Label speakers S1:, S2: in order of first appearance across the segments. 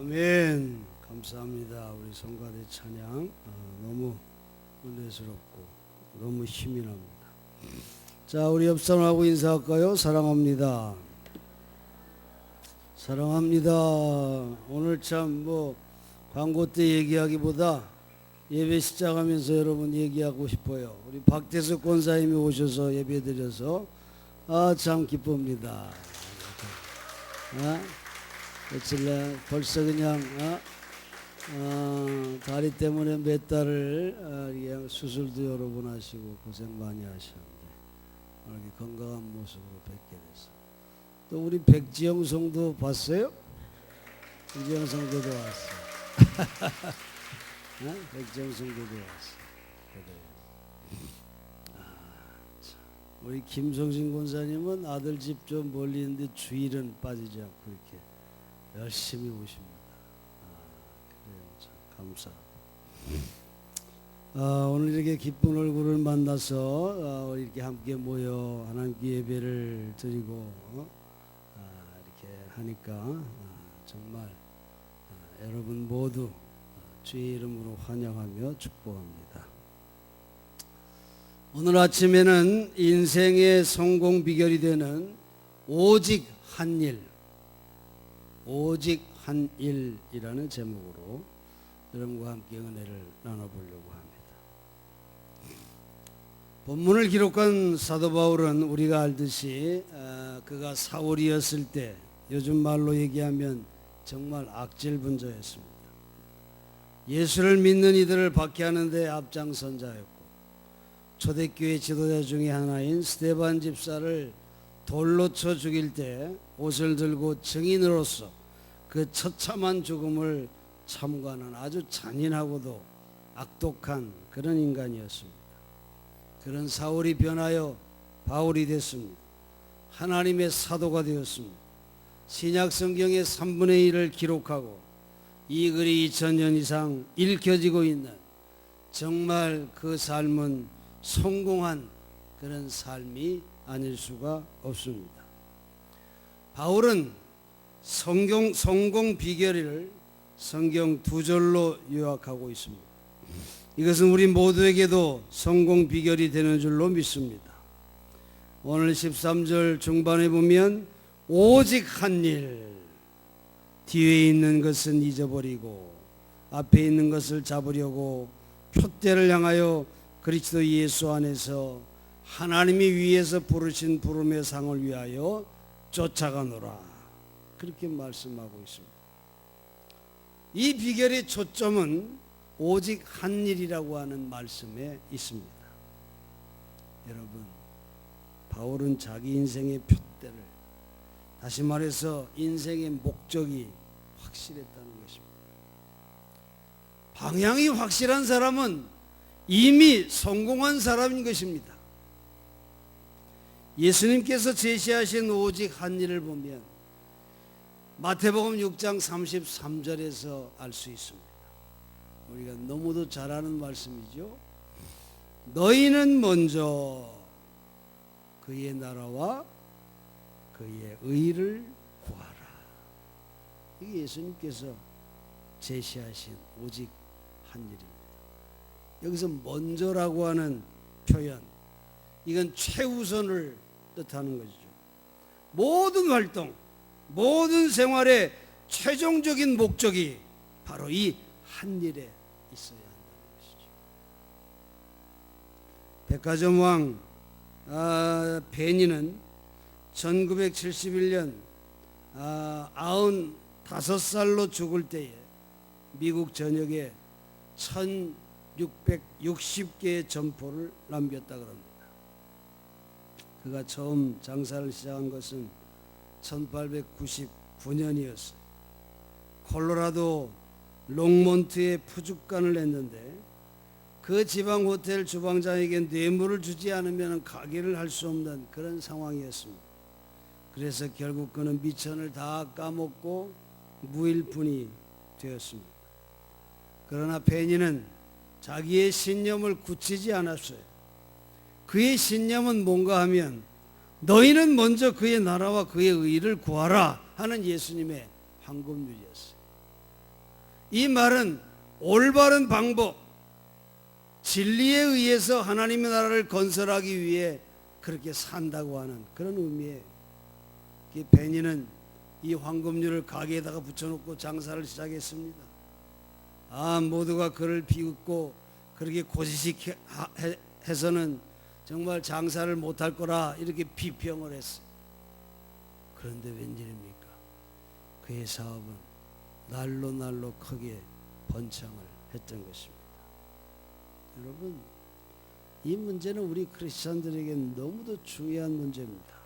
S1: 아멘. 감사합니다. 우리 성가대 찬양 너무 은혜스럽고 너무 힘이 납니다. 자, 우리 옆 사람하고 인사할까요? 사랑합니다. 사랑합니다. 오늘 참 광고 때 얘기하기보다 예배 시작하면서 여러분 얘기하고 싶어요. 우리 박태석 권사님이 오셔서 예배 드려서 참 기쁩니다. 며칠 벌써 그냥 다리 때문에 몇 달을 수술도 여러 번 하시고 고생 많이 하셨는데 이렇게 건강한 모습으로 뵙게 됐어요. 또 우리 백지영 성도 봤어요? 백지영 성도도 왔어요. 백지영 성도도 왔어요. 우리 김성신 권사님은 아들 집 좀 멀리 있는데 주일은 빠지지 않고 이렇게 열심히 오십니다. 그래요. 참 감사하고. 오늘 이렇게 기쁜 얼굴을 만나서 이렇게 함께 모여 하나님께 예배를 드리고 이렇게 하니까 정말 여러분 모두 주의 이름으로 환영하며 축복합니다. 오늘 아침에는 인생의 성공 비결이 되는 오직 한 일, 오직 한 일이라는 제목으로 여러분과 함께 은혜를 나눠보려고 합니다. 본문을 기록한 사도 바울은 우리가 알듯이 그가 사울이었을 때 요즘 말로 얘기하면 정말 악질분자였습니다. 예수를 믿는 이들을 박해하는 데 앞장선 자였고 초대교회 지도자 중에 하나인 스데반 집사를 돌로 쳐 죽일 때 옷을 들고 증인으로서 그 처참한 죽음을 참관한 아주 잔인하고도 악독한 그런 인간이었습니다. 그런 사울이 변하여 바울이 됐습니다. 하나님의 사도가 되었습니다. 신약 성경의 3분의 1을 기록하고 이 글이 2000년 이상 읽혀지고 있는 정말 그 삶은 성공한 그런 삶이 아닐 수가 없습니다. 바울은 성공 비결을 성경 2절로 요약하고 있습니다. 이것은 우리 모두에게도 성공 비결이 되는 줄로 믿습니다. 오늘 13절 중반에 보면 오직 한 일, 뒤에 있는 것은 잊어버리고 앞에 있는 것을 잡으려고 표대를 향하여 그리스도 예수 안에서 하나님이 위에서 부르신 부름의 상을 위하여 쫓아가노라, 그렇게 말씀하고 있습니다. 이 비결의 초점은 오직 한 일이라고 하는 말씀에 있습니다. 여러분, 바울은 자기 인생의 표대를, 다시 말해서 인생의 목적이 확실했다는 것입니다. 방향이 확실한 사람은 이미 성공한 사람인 것입니다. 예수님께서 제시하신 오직 한 일을 보면 마태복음 6장 33절에서 알 수 있습니다. 우리가 너무도 잘 아는 말씀이죠. 너희는 먼저 그의 나라와 그의 의를 구하라. 이게 예수님께서 제시하신 오직 한 일입니다. 여기서 먼저라고 하는 표현, 이건 최우선을 뜻하는 것이죠. 모든 활동, 모든 생활의 최종적인 목적이 바로 이 한 일에 있어야 한다는 것이죠. 백화점 왕 베니는 1971년 95살로 죽을 때에 미국 전역에 1660개의 점포를 남겼다고 합니다. 그가 처음 장사를 시작한 것은 1899년이었어요. 콜로라도 롱몬트에 푸죽간을 냈는데 그 지방 호텔 주방장에게 뇌물을 주지 않으면 가게를 할 수 없는 그런 상황이었습니다. 그래서 결국 그는 미천을 다 까먹고 무일푼이 되었습니다. 그러나 베니는 자기의 신념을 굳히지 않았어요. 그의 신념은 뭔가 하면 너희는 먼저 그의 나라와 그의 의를 구하라 하는 예수님의 황금률이었어요. 이 말은 올바른 방법, 진리에 의해서 하나님의 나라를 건설하기 위해 그렇게 산다고 하는 그런 의미예요. 베니는 이 황금률을 가게에다가 붙여놓고 장사를 시작했습니다. 모두가 그를 비웃고 그렇게 고지식 해서는 정말 장사를 못할 거라 이렇게 비평을 했어요. 그런데 웬일입니까? 그의 사업은 날로 날로 크게 번창을 했던 것입니다. 여러분, 이 문제는 우리 크리스천들에게 너무도 중요한 문제입니다.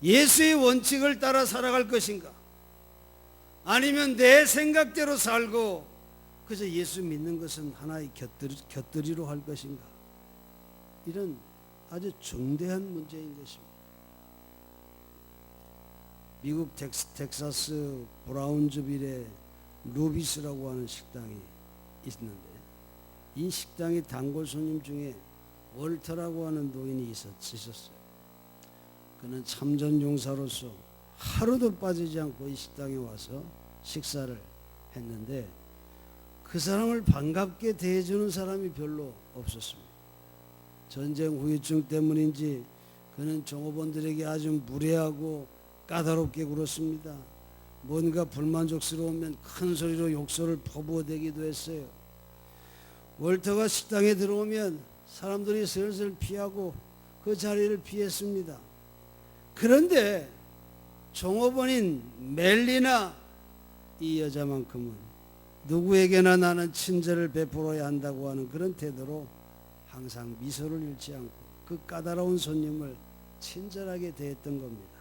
S1: 예수의 원칙을 따라 살아갈 것인가? 아니면 내 생각대로 살고 그저 예수 믿는 것은 하나의 곁들이로 할 것인가? 이런 아주 중대한 문제인 것입니다. 미국 텍사스 브라운즈빌에 루비스라고 하는 식당이 있는데 이 식당의 단골 손님 중에 월터라고 하는 노인이 있었어요. 그는 참전 용사로서 하루도 빠지지 않고 이 식당에 와서 식사를 했는데 그 사람을 반갑게 대해주는 사람이 별로 없었습니다. 전쟁 후유증 때문인지 그는 종업원들에게 아주 무례하고 까다롭게 굴었습니다. 뭔가 불만족스러우면 큰 소리로 욕설을 퍼부어대기도 했어요. 월터가 식당에 들어오면 사람들이 슬슬 피하고 그 자리를 피했습니다. 그런데 종업원인 멜리나 이 여자만큼은 누구에게나 나는 친절을 베풀어야 한다고 하는 그런 태도로 항상 미소를 잃지 않고 그 까다로운 손님을 친절하게 대했던 겁니다.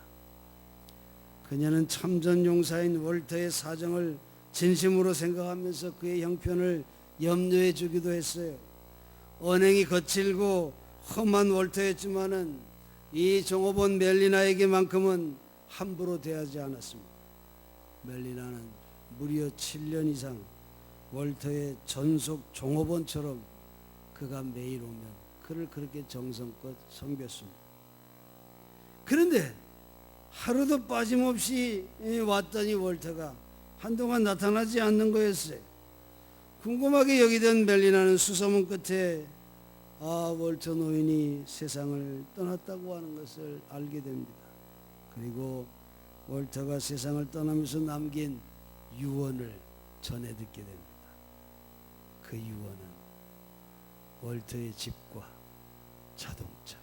S1: 그녀는 참전 용사인 월터의 사정을 진심으로 생각하면서 그의 형편을 염려해 주기도 했어요. 언행이 거칠고 험한 월터였지만은 이 종업원 멜리나에게만큼은 함부로 대하지 않았습니다. 멜리나는 무려 7년 이상 월터의 전속 종업원처럼 그가 매일 오면 그를 그렇게 정성껏 섬겼습니다. 그런데 하루도 빠짐없이 왔더니 월터가 한동안 나타나지 않는 거였어요. 궁금하게 여기던 멜리나는 수소문 끝에 월터 노인이 세상을 떠났다고 하는 것을 알게 됩니다. 그리고 월터가 세상을 떠나면서 남긴 유언을 전해 듣게 됩니다. 그 유언은 월터의 집과 자동차,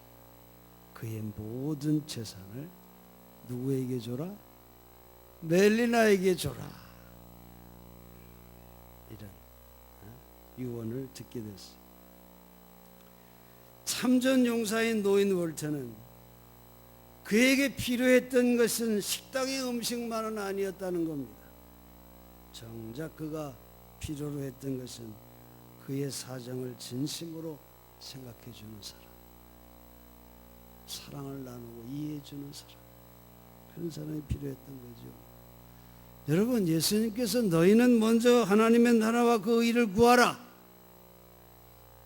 S1: 그의 모든 재산을 누구에게 줘라? 멜리나에게 줘라. 이런 유언을 듣게 됐어요. 참전 용사인 노인 월터는 그에게 필요했던 것은 식당의 음식만은 아니었다는 겁니다. 정작 그가 필요로 했던 것은 그의 사정을 진심으로 생각해 주는 사람, 사랑을 나누고 이해해 주는 사람, 그런 사람이 필요했던 거죠. 여러분, 예수님께서 너희는 먼저 하나님의 나라와 그 의를 구하라.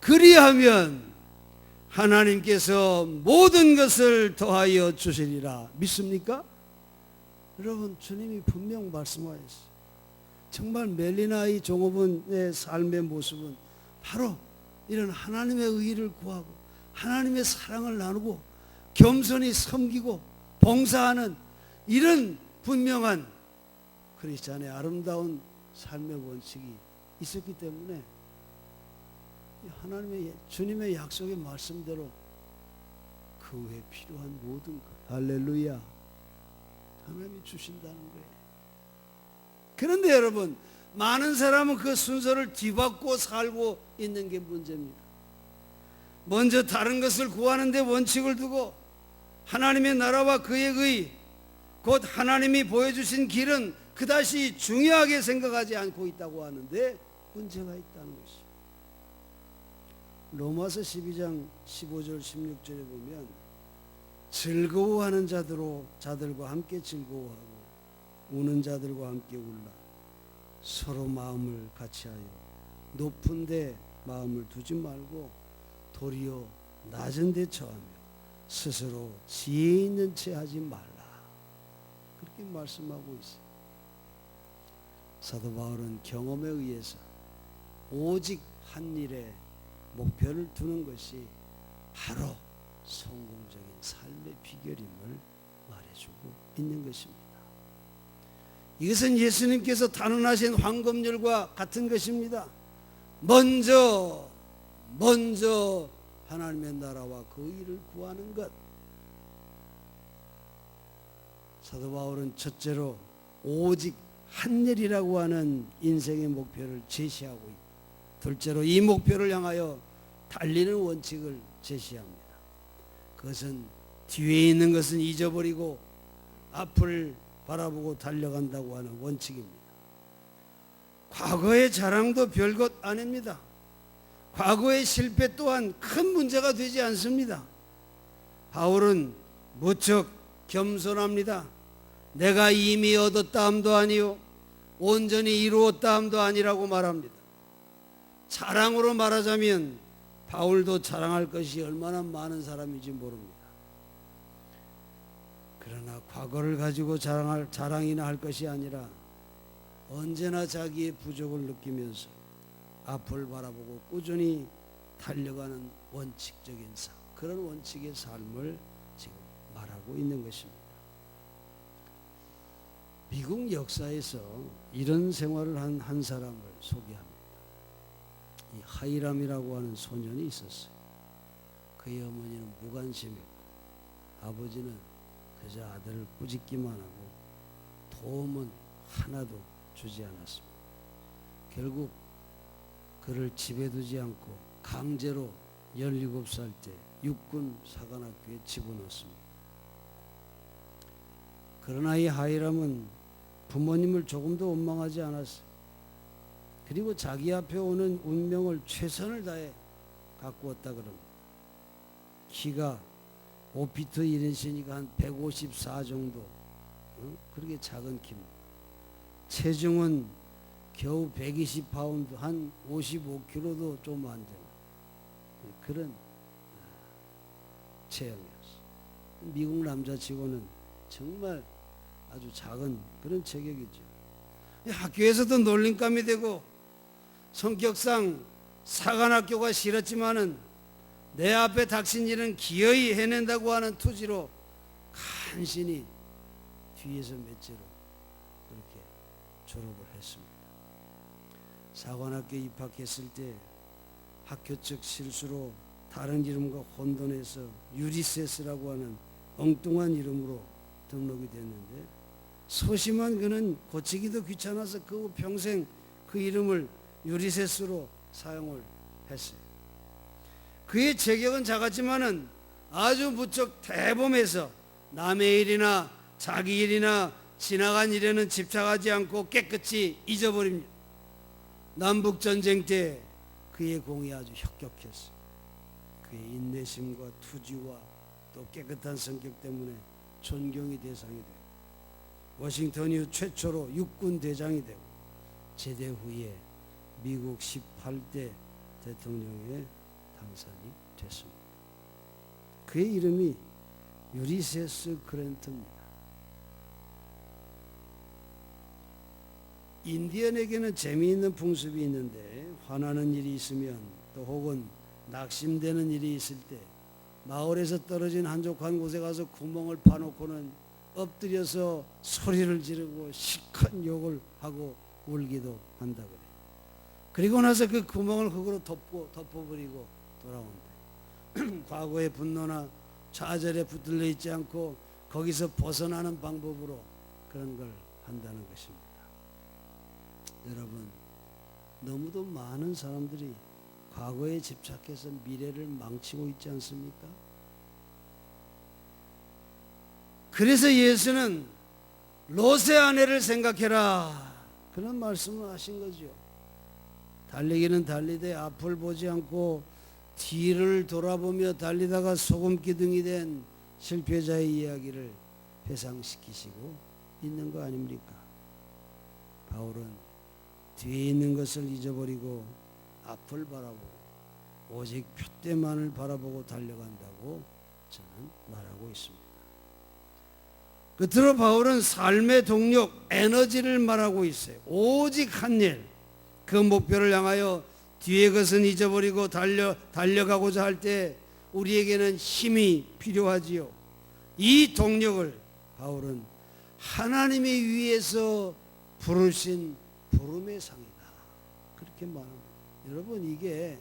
S1: 그리하면 하나님께서 모든 것을 더하여 주시리라. 믿습니까? 여러분, 주님이 분명 말씀하셨어요. 정말 멜리나의 종업원의 삶의 모습은 바로 이런 하나님의 의를 구하고 하나님의 사랑을 나누고 겸손히 섬기고 봉사하는 이런 분명한 크리스찬의 아름다운 삶의 원칙이 있었기 때문에 하나님의 주님의 약속의 말씀대로 그 외에 필요한 모든 것, 할렐루야, 하나님이 주신다는 거예요. 그런데 여러분, 많은 사람은 그 순서를 뒤바꿔 살고 있는 게 문제입니다. 먼저 다른 것을 구하는 데 원칙을 두고 하나님의 나라와 그의 의, 곧 하나님이 보여주신 길은 그다시 중요하게 생각하지 않고 있다고 하는데 문제가 있다는 것이죠. 로마서 12장 15절 16절에 보면 즐거워하는 자들과 함께 즐거워하고 우는 자들과 함께 울라. 서로 마음을 같이하여 높은 데 마음을 두지 말고 도리어 낮은 데 처하며 스스로 지혜 있는 체 하지 말라. 그렇게 말씀하고 있어요. 사도 바울은 경험에 의해서 오직 한 일에 목표를 두는 것이 바로 성공적인 삶의 비결임을 말해주고 있는 것입니다. 이것은 예수님께서 단언하신 황금률과 같은 것입니다. 먼저 하나님의 나라와 그 일을 구하는 것. 사도 바울은 첫째로 오직 한 일이라고 하는 인생의 목표를 제시하고 있고, 둘째로 이 목표를 향하여 달리는 원칙을 제시합니다. 그것은 뒤에 있는 것은 잊어버리고 앞을 바라보고 달려간다고 하는 원칙입니다. 과거의 자랑도 별것 아닙니다. 과거의 실패 또한 큰 문제가 되지 않습니다. 바울은 무척 겸손합니다. 내가 이미 얻었다 함도 아니요 온전히 이루었다 함도 아니라고 말합니다. 자랑으로 말하자면 바울도 자랑할 것이 얼마나 많은 사람인지 모릅니다. 그러나 과거를 가지고 자랑이나 할 것이 아니라 언제나 자기의 부족을 느끼면서 앞을 바라보고 꾸준히 달려가는 원칙적인 삶, 그런 원칙의 삶을 지금 말하고 있는 것입니다. 미국 역사에서 이런 생활을 한 사람을 소개합니다. 이 하이람이라고 하는 소년이 있었어요. 그의 어머니는 무관심했고 아버지는 그저 아들을 꾸짖기만 하고 도움은 하나도 주지 않았습니다. 결국 그를 집에 두지 않고 강제로 17살 때 육군 사관학교에 집어넣었습니다. 그러나 이 하이람은 부모님을 조금도 원망하지 않았어요. 그리고 자기 앞에 오는 운명을 최선을 다해 가꾸었다 그럽니다. 키가 5피트 1인치니까 한 154 정도, 그렇게 작은 키입니다. 체중은 겨우 120파운드, 한 55kg도 좀 안 되는 그런 체형이었어요. 미국 남자치고는 정말 아주 작은 그런 체격이죠. 학교에서도 놀림감이 되고 성격상 사관학교가 싫었지만은 내 앞에 닥친 일은 기어이 해낸다고 하는 투지로 간신히 뒤에서 몇째로 그렇게 졸업을 했습니다. 사관학교 입학했을 때 학교 측 실수로 다른 이름과 혼돈해서 유리세스라고 하는 엉뚱한 이름으로 등록이 됐는데, 소심한 그는 고치기도 귀찮아서 그 후 평생 그 이름을 유리세스로 사용을 했어요. 그의 체격은 작았지만은 아주 무척 대범해서 남의 일이나 자기 일이나 지나간 일에는 집착하지 않고 깨끗이 잊어버립니다. 남북전쟁 때 그의 공이 아주 혁혁했어요. 그의 인내심과 투지와 또 깨끗한 성격 때문에 존경의 대상이 되고, 워싱턴 이후 최초로 육군 대장이 되고, 제대 후에 미국 18대 대통령에 당선이 됐습니다. 그의 이름이 유리세스 그랜트입니다. 인디언에게는 재미있는 풍습이 있는데, 화나는 일이 있으면 또 혹은 낙심되는 일이 있을 때 마을에서 떨어진 한적한 곳에 가서 구멍을 파놓고는 엎드려서 소리를 지르고 시큰 욕을 하고 울기도 한다 그래요. 그리고 나서 그 구멍을 흙으로 덮어버리고 돌아온다. 과거의 분노나 좌절에 붙들려 있지 않고 거기서 벗어나는 방법으로 그런 걸 한다는 것입니다. 여러분, 너무도 많은 사람들이 과거에 집착해서 미래를 망치고 있지 않습니까? 그래서 예수는 롯의 아내를 생각해라, 그런 말씀을 하신 거죠. 달리기는 달리되 앞을 보지 않고 뒤를 돌아보며 달리다가 소금기둥이 된 실패자의 이야기를 회상시키시고 있는 거 아닙니까? 바울은 뒤에 있는 것을 잊어버리고 앞을 바라보고 오직 표대만을 바라보고 달려간다고 저는 말하고 있습니다. 끝으로 바울은 삶의 동력, 에너지를 말하고 있어요. 오직 한 일, 그 목표를 향하여 뒤의 것은 잊어버리고 달려가고자 할 때 우리에게는 힘이 필요하지요. 이 동력을 바울은 하나님이 위해서 부르신 부름의 상이다, 그렇게 말합니다. 여러분, 이게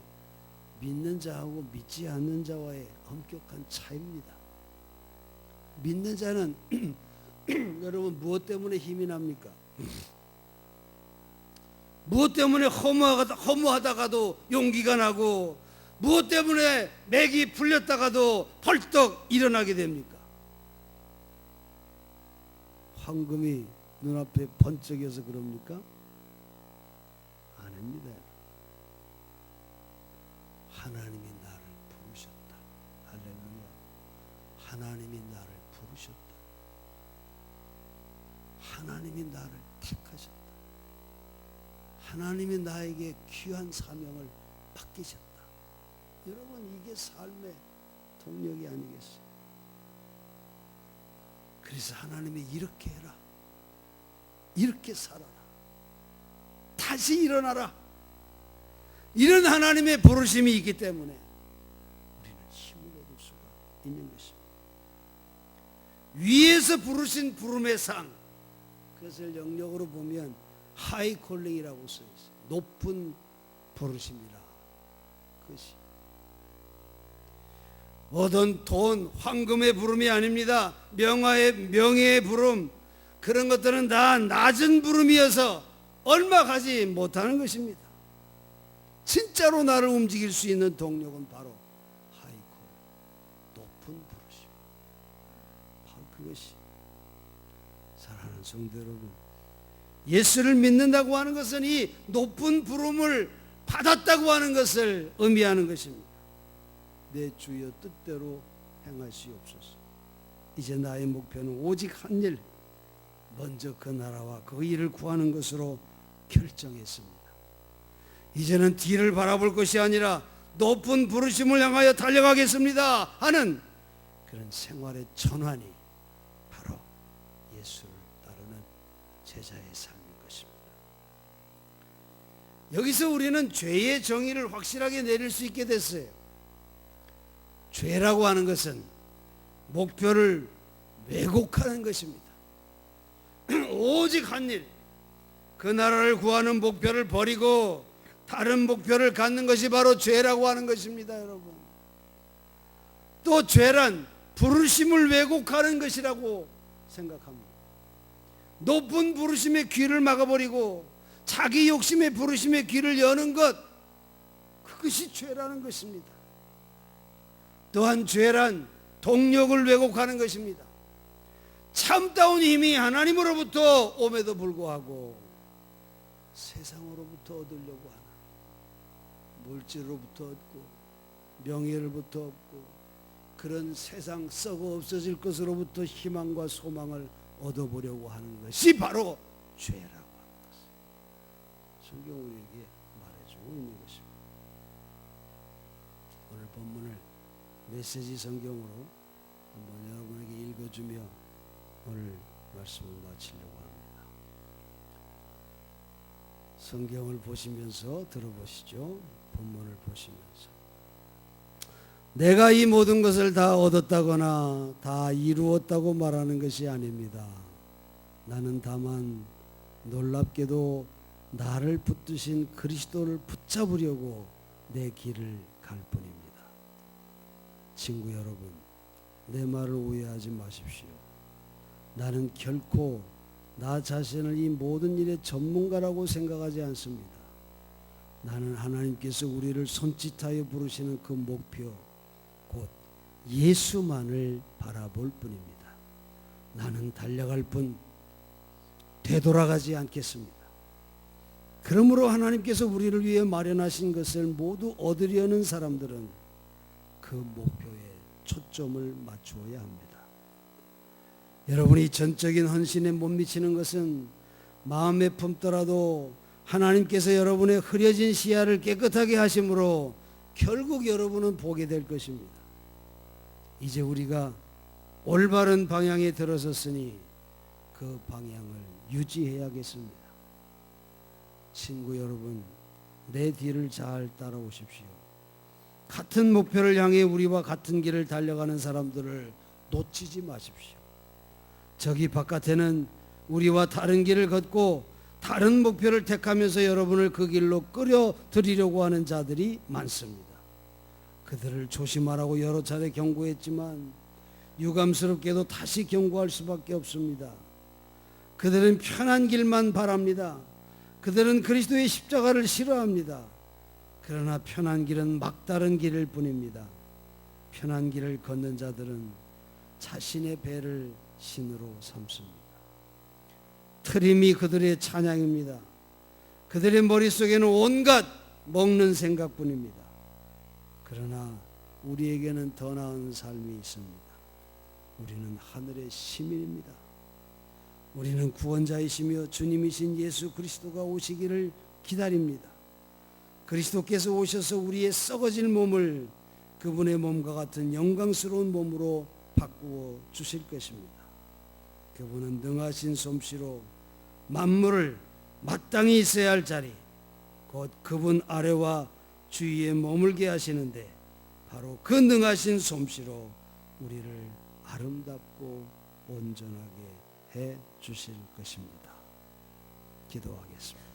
S1: 믿는 자하고 믿지 않는 자와의 엄격한 차이입니다. 믿는 자는 여러분, 무엇 때문에 힘이 납니까? 무엇 때문에 허무하다가도 용기가 나고, 무엇 때문에 맥이 풀렸다가도 벌떡 일어나게 됩니까? 황금이 눈앞에 번쩍여서 그럽니까? 아닙니다. 하나님이 나를 부르셨다. 할렐루야. 하나님이 나를 부르셨다. 하나님이 나를 택하셨다. 하나님이 나에게 귀한 사명을 맡기셨다. 여러분, 이게 삶의 동력이 아니겠어요? 그래서 하나님이 이렇게 해라, 이렇게 살아라, 다시 일어나라, 이런 하나님의 부르심이 있기 때문에 우리는 힘을 얻을 수가 있는 것입니다. 위에서 부르신 부름의 상, 그것을 영역으로 보면 하이 콜링이라고 써 있어요. 높은 부르심이라. 그것이 어떤 돈, 황금의 부름이 아닙니다. 명예의 부름, 그런 것들은 다 낮은 부름이어서 얼마 가지 못하는 것입니다. 진짜로 나를 움직일 수 있는 동력은 바로 하이콜, 높은 부르심. 바로 그것이, 사랑하는 성도 여러분, 예수를 믿는다고 하는 것은 이 높은 부름을 받았다고 하는 것을 의미하는 것입니다. 내 주여 뜻대로 행하시옵소서. 이제 나의 목표는 오직 한 일, 먼저 그 나라와 그 일을 구하는 것으로 결정했습니다. 이제는 뒤를 바라볼 것이 아니라 높은 부르심을 향하여 달려가겠습니다 하는 그런 생활의 전환이 바로 예수를 따르는 제자의 삶인 것입니다. 여기서 우리는 죄의 정의를 확실하게 내릴 수 있게 됐어요. 죄라고 하는 것은 목표를 왜곡하는 것입니다. 오직 한 일, 그 나라를 구하는 목표를 버리고 다른 목표를 갖는 것이 바로 죄라고 하는 것입니다. 여러분, 또 죄란 부르심을 왜곡하는 것이라고 생각합니다. 높은 부르심의 귀를 막아버리고 자기 욕심의 부르심의 귀를 여는 것, 그것이 죄라는 것입니다. 또한 죄란 동력을 왜곡하는 것입니다. 참다운 힘이 하나님으로부터 옴에도 불구하고 세상으로부터 얻으려고 하는, 물질로부터 얻고 명예로부터 얻고 그런 세상 썩어 없어질 것으로부터 희망과 소망을 얻어보려고 하는 것이 바로 죄라고 하는 것입니다. 성경은 우리에게 말해주고 있는 것입니다. 오늘 본문을 메시지 성경으로 한번 여러분에게 읽어주며 오늘 말씀을 마치려고 합니다. 성경을 보시면서 들어보시죠. 본문을 보시면서, 내가 이 모든 것을 다 얻었다거나 다 이루었다고 말하는 것이 아닙니다. 나는 다만 놀랍게도 나를 붙드신 그리스도를 붙잡으려고 내 길을 갈 뿐입니다. 친구 여러분, 내 말을 오해하지 마십시오. 나는 결코 나 자신을 이 모든 일의 전문가라고 생각하지 않습니다. 나는 하나님께서 우리를 손짓하여 부르시는 그 목표, 곧 예수만을 바라볼 뿐입니다. 나는 달려갈 뿐 되돌아가지 않겠습니다. 그러므로 하나님께서 우리를 위해 마련하신 것을 모두 얻으려는 사람들은 그 목표에 초점을 맞추어야 합니다. 여러분이 전적인 헌신에 못 미치는 것은 마음에 품더라도 하나님께서 여러분의 흐려진 시야를 깨끗하게 하심으로 결국 여러분은 보게 될 것입니다. 이제 우리가 올바른 방향에 들어섰으니 그 방향을 유지해야겠습니다. 친구 여러분, 내 뒤를 잘 따라오십시오. 같은 목표를 향해 우리와 같은 길을 달려가는 사람들을 놓치지 마십시오. 저기 바깥에는 우리와 다른 길을 걷고 다른 목표를 택하면서 여러분을 그 길로 끌어들이려고 하는 자들이 많습니다. 그들을 조심하라고 여러 차례 경고했지만 유감스럽게도 다시 경고할 수밖에 없습니다. 그들은 편한 길만 바랍니다. 그들은 그리스도의 십자가를 싫어합니다. 그러나 편한 길은 막다른 길일 뿐입니다. 편한 길을 걷는 자들은 자신의 배를 신으로 삼습니다. 트림이 그들의 찬양입니다. 그들의 머릿속에는 온갖 먹는 생각뿐입니다. 그러나 우리에게는 더 나은 삶이 있습니다. 우리는 하늘의 시민입니다. 우리는 구원자이시며 주님이신 예수 그리스도가 오시기를 기다립니다. 그리스도께서 오셔서 우리의 썩어질 몸을 그분의 몸과 같은 영광스러운 몸으로 바꾸어 주실 것입니다. 그분은 능하신 솜씨로 만물을 마땅히 있어야 할 자리, 곧 그분 아래와 주위에 머물게 하시는데 바로 그 능하신 솜씨로 우리를 아름답고 온전하게 해 주실 것입니다. 기도하겠습니다.